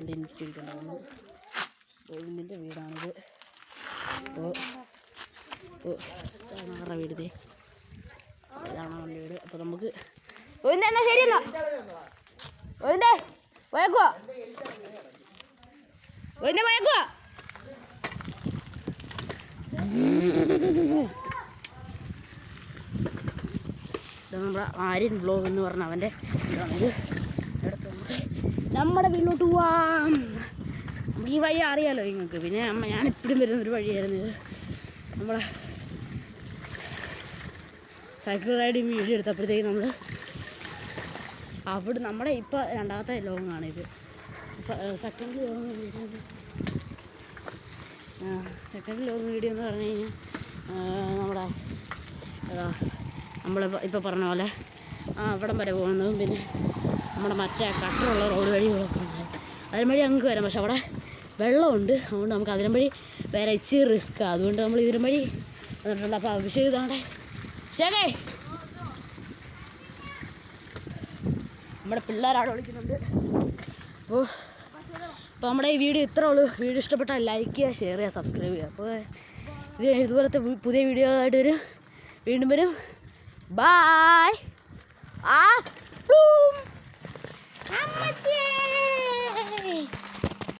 കണ്ടിട്ടുണ്ടാവുന്നു. ഗോവിന്ദിൻ്റെ വീടാണിത്. അപ്പോൾ ആരുടെ വീട്? ഇതാണ് അവൻ്റെ വീട്. അപ്പോൾ നമുക്ക് എന്നാ ശരി എന്നാ പോയേക്കുവാ പോയേക്കുവാ. നമ്മുടെ ആര്യൻ വ്ലോഗ് എന്ന് പറഞ്ഞ അവൻ്റെ ഇതാണിത്. അടുത്ത് നമുക്ക് നമ്മുടെ വീട്ടിലോട്ട് പോവാം. നമുക്ക് ഈ വഴി അറിയാമല്ലോ നിങ്ങൾക്ക്. പിന്നെ ഞാനിപ്പോഴും വരുന്നൊരു വഴിയായിരുന്നു ഇത്. നമ്മളെ സൈക്കിൾ റൈഡിങ് വീഡിയോ എടുത്തപ്പോഴത്തേക്കും നമ്മൾ അവിടെ നമ്മുടെ ഇപ്പോൾ രണ്ടാമത്തെ ലോങ്ങാണിത്. സെക്കൻഡ് ലോങ് വീഡിയോ എന്ന് പറഞ്ഞു കഴിഞ്ഞാൽ നമ്മുടെ നമ്മളിപ്പോൾ പറഞ്ഞ പോലെ അവിടം വരെ പോകുന്നതും പിന്നെ നമ്മുടെ മറ്റേ കട്ടറുള്ള റോഡ് വഴി പോകുന്നത്. അതിന് വഴി അങ്ങ് വരാം. പക്ഷെ അവിടെ വെള്ളമുണ്ട്. അതുകൊണ്ട് നമുക്ക് അതിനും വഴി വേറെ ഇച്ചിരി റിസ്ക്കാണ്. അതുകൊണ്ട് നമ്മൾ ഇതിനും വഴി വന്നിട്ടുണ്ട്. അപ്പോൾ അഭിഷേക് ഇതാണ്ടെ ശരേ നമ്മുടെ പിള്ളേരവിടെ വിളിക്കുന്നുണ്ട്. അപ്പോൾ നമ്മുടെ ഈ വീഡിയോ ഇത്രേ ഉള്ളൂ. വീഡിയോ ഇഷ്ടപ്പെട്ടാൽ ലൈക്ക് ചെയ്യുക, ഷെയർ ചെയ്യുക, സബ്സ്ക്രൈബ് ചെയ്യുക. അപ്പോൾ ഇതുപോലത്തെ പുതിയ വീഡിയോ ആയിട്ട് വീണ്ടും വരും. ബായ്.